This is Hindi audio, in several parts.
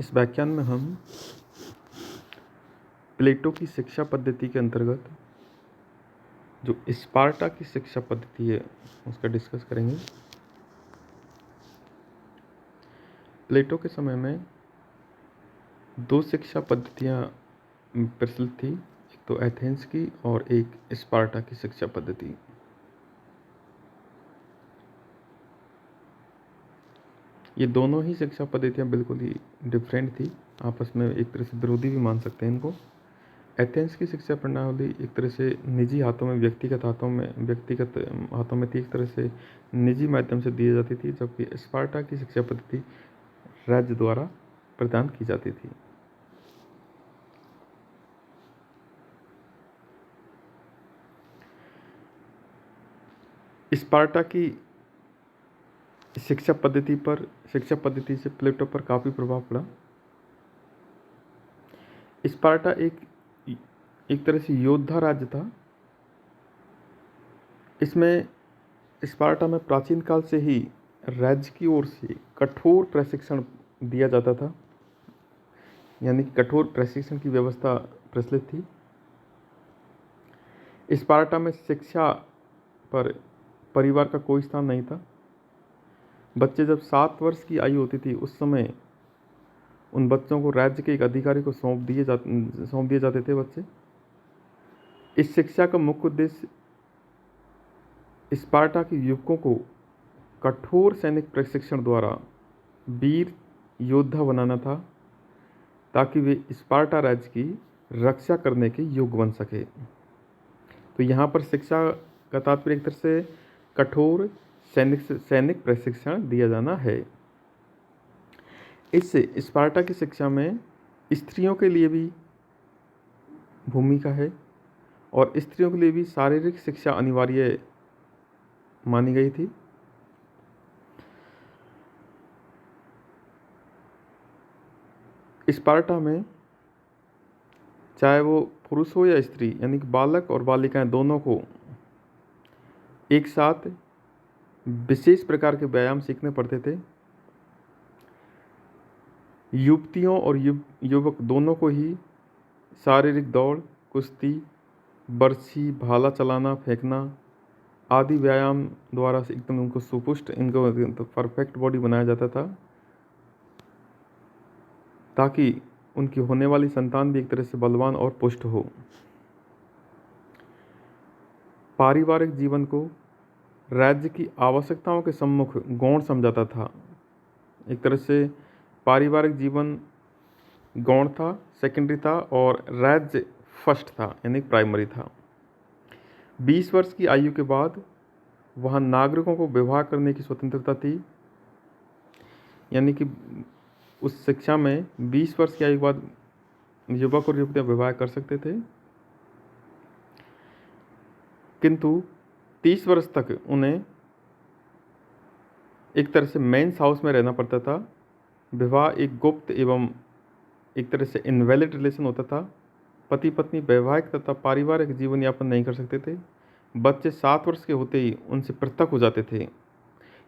इस व्याख्यान में हम प्लेटो की शिक्षा पद्धति के अंतर्गत जो स्पार्टा की शिक्षा पद्धति है उसका डिस्कस करेंगे। प्लेटो के समय में दो शिक्षा पद्धतियाँ प्रचलित थी, एक तो एथेंस की और एक स्पार्टा की शिक्षा पद्धति। ये दोनों ही शिक्षा पद्धतियाँ बिल्कुल ही डिफरेंट थी, आपस में एक तरह से विरोधी भी मान सकते हैं इनको। एथेंस की शिक्षा प्रणाली एक तरह से निजी हाथों में व्यक्तिगत हाथों में थी, एक तरह से निजी माध्यम से दी जाती थी, जबकि स्पार्टा की शिक्षा पद्धति राज्य द्वारा प्रदान की जाती थी। स्पार्टा की शिक्षा पद्धति से प्लेटो पर काफ़ी प्रभाव पड़ा। स्पार्टा एक तरह से योद्धा राज्य था। इसमें स्पार्टा में प्राचीन काल से ही राज्य की ओर से कठोर प्रशिक्षण दिया जाता था, यानी कि कठोर प्रशिक्षण की व्यवस्था प्रचलित थी। स्पार्टा में शिक्षा पर परिवार का कोई स्थान नहीं था। बच्चे जब 7 वर्ष की आयु होती थी उस समय उन बच्चों को राज्य के एक अधिकारी को सौंप दिए जाते थे बच्चे। इस शिक्षा का मुख्य उद्देश्य स्पार्टा के युवकों को कठोर सैनिक प्रशिक्षण द्वारा वीर योद्धा बनाना था, ताकि वे स्पार्टा राज्य की रक्षा करने के योग्य बन सके। तो यहाँ पर शिक्षा का तात्पर्य एक तरह से कठोर सैनिक प्रशिक्षण दिया जाना है। इससे स्पार्टा की शिक्षा में स्त्रियों के लिए भी भूमिका है और स्त्रियों के लिए भी शारीरिक शिक्षा अनिवार्य मानी गई थी। स्पार्टा में चाहे वो पुरुष हो या स्त्री, यानी कि बालक और बालिकाएं दोनों को एक साथ विशेष प्रकार के व्यायाम सीखने पड़ते थे। युवतियों और युवक दोनों को ही शारीरिक दौड़, कुश्ती, बर्छी, भाला चलाना, फेंकना आदि व्यायाम द्वारा एकदम उनको सुपुष्ट, इनको परफेक्ट बॉडी बनाया जाता था, ताकि उनकी होने वाली संतान भी एक तरह से बलवान और पुष्ट हो। पारिवारिक जीवन को राज्य की आवश्यकताओं के सम्मुख गौण समझाता था। एक तरह से पारिवारिक जीवन गौण था, सेकेंडरी था, और राज्य फर्स्ट था, यानी प्राइमरी था। 20 वर्ष की आयु के बाद वहाँ नागरिकों को विवाह करने की स्वतंत्रता थी, यानी कि उस शिक्षा में 20 वर्ष की आयु के बाद युवक और युवतियाँ विवाह कर सकते थे, किंतु 30 वर्ष तक उन्हें एक तरह से मेंस हाउस में रहना पड़ता था। विवाह एक गुप्त एवं एक तरह से इनवैलिड रिलेशन होता था। पति पत्नी वैवाहिक तथा पारिवारिक जीवन यापन नहीं कर सकते थे। बच्चे 7 वर्ष के होते ही उनसे पृथक हो जाते थे।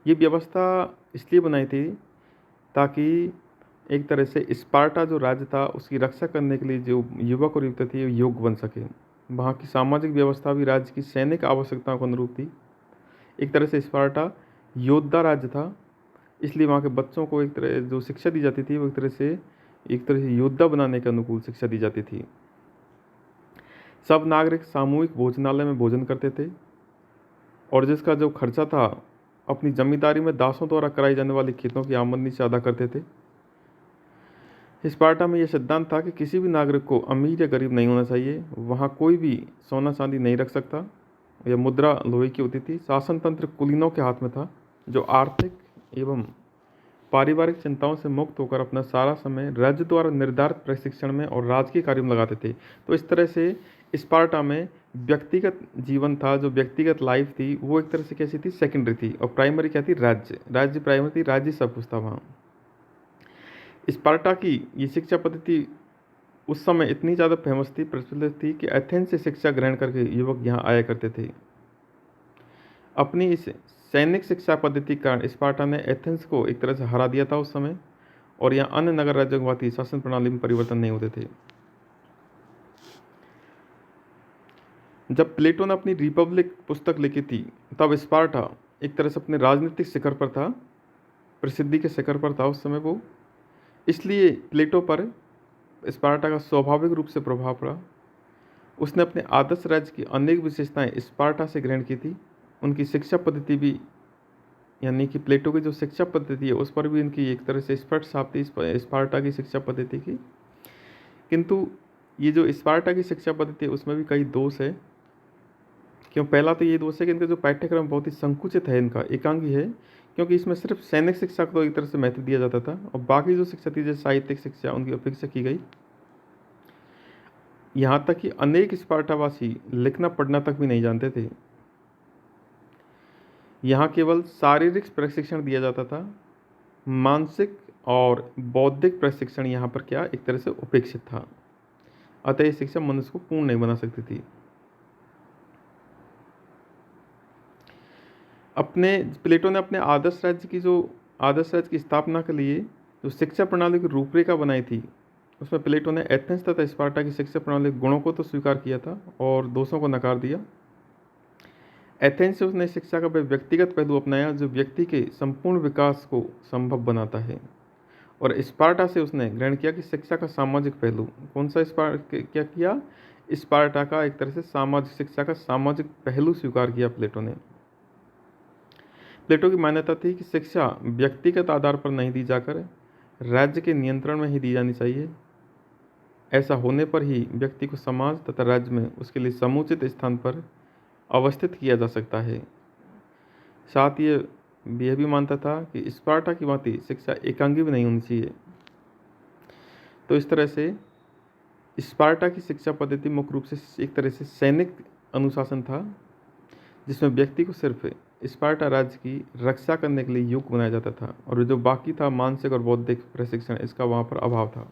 ये व्यवस्था इसलिए बनाई थी ताकि एक तरह से स्पार्टा जो राज्य था उसकी रक्षा करने के लिए जो युवक और युवती थी योग्य बन सके। वहाँ की सामाजिक व्यवस्था भी राज्य की सैनिक आवश्यकताओं के अनुरूप थी। एक तरह से स्पार्टा योद्धा राज्य था, इसलिए वहाँ के बच्चों को एक तरह जो शिक्षा दी जाती थी वो एक तरह से योद्धा बनाने के अनुकूल शिक्षा दी जाती थी। सब नागरिक सामूहिक भोजनालय में भोजन करते थे और जिसका जो खर्चा था अपनी जमींदारी में दासों द्वारा कराई जाने वाली खेतों की आमदनी से अदा करते थे। स्पार्टा में यह सिद्धांत था कि किसी भी नागरिक को अमीर या गरीब नहीं होना चाहिए। वहाँ कोई भी सोना चांदी नहीं रख सकता, यह मुद्रा लोहे की होती थी। शासन तंत्र कुलीनों के हाथ में था, जो आर्थिक एवं पारिवारिक चिंताओं से मुक्त होकर अपना सारा समय राज्य द्वारा निर्धारित प्रशिक्षण में और राजकीय कार्य में लगाते थे। तो इस तरह से स्पार्टा में व्यक्तिगत जीवन था, जो व्यक्तिगत लाइफ थी वो एक तरह से कैसी थी, सेकेंडरी थी, और प्राइमरी क्या थी, राज्य प्राइमरी थी, राज्य सब कुछ था वहाँ। स्पार्टा की ये शिक्षा पद्धति उस समय इतनी ज़्यादा फेमस थी, प्रचलित थी कि एथेंस से शिक्षा ग्रहण करके युवक यहाँ आया करते थे। अपनी इस सैनिक शिक्षा पद्धति के कारण स्पार्टा ने एथेंस को एक तरह से हरा दिया था उस समय, और यहाँ अन्य नगर राज्यों की भांति शासन प्रणाली में परिवर्तन नहीं होते थे। जब प्लेटो ने अपनी रिपब्लिक पुस्तक लिखी थी तब स्पार्टा एक तरह से अपने राजनीतिक शिखर पर था, प्रसिद्धि के शिखर पर था उस समय वो। इसलिए प्लेटो पर स्पार्टा का स्वाभाविक रूप से प्रभाव पड़ा। उसने अपने आदर्श राज्य की अनेक विशेषताएं स्पार्टा से ग्रहण की थी। उनकी शिक्षा पद्धति भी, यानी कि प्लेटो की जो शिक्षा पद्धति है उस पर भी इनकी एक तरह से स्पष्ट छाप थी स्पार्टा की शिक्षा पद्धति की। किंतु ये जो स्पार्टा की शिक्षा पद्धति है उसमें भी कई दोष है। क्यों? पहला तो ये दोष है कि इनका जो पाठ्यक्रम बहुत ही संकुचित है, इनका एकांगी है, क्योंकि इसमें सिर्फ सैनिक शिक्षा को एक तरह से महत्व दिया जाता था और बाकी जो शिक्षा थी जैसे साहित्यिक शिक्षा उनकी अपेक्षा की गई। यहाँ तक कि अनेक स्पार्टावासी लिखना पढ़ना तक भी नहीं जानते थे। यहाँ केवल शारीरिक प्रशिक्षण दिया जाता था, मानसिक और बौद्धिक प्रशिक्षण यहाँ पर क्या एक तरह से उपेक्षित था। अतः ये शिक्षा मनुष्य को पूर्ण नहीं बना सकती थी। प्लेटो ने अपने आदर्श राज्य की स्थापना के लिए जो शिक्षा प्रणाली की रूपरेखा बनाई थी उसमें प्लेटो ने एथेंस तथा स्पार्टा की शिक्षा प्रणाली के गुणों को तो स्वीकार किया था और दोषों को नकार दिया। एथेंस से उसने शिक्षा का व्यक्तिगत पहलू अपनाया जो व्यक्ति के संपूर्ण विकास को संभव बनाता है, और स्पार्टा से उसने ग्रहण किया कि शिक्षा का सामाजिक पहलू। कौन सा क्या किया? स्पार्टा का एक तरह से सामाजिक शिक्षा का सामाजिक पहलू स्वीकार किया प्लेटो ने। प्लेटो की मान्यता थी कि शिक्षा व्यक्तिगत आधार पर नहीं दी जाकर राज्य के नियंत्रण में ही दी जानी चाहिए। ऐसा होने पर ही व्यक्ति को समाज तथा राज्य में उसके लिए समुचित स्थान पर अवस्थित किया जा सकता है। साथ ही यह भी मानता था कि स्पार्टा की भांति शिक्षा एकांगी भी नहीं होनी चाहिए। तो इस तरह से स्पार्टा की शिक्षा पद्धति मुख्य रूप से एक तरह से सैनिक अनुशासन था, जिसमें व्यक्ति को सिर्फ स्पार्टा राज्य की रक्षा करने के लिए युक्त बनाया जाता था और जो बाकी था मानसिक और बौद्धिक प्रशिक्षण, इसका वहाँ पर अभाव था।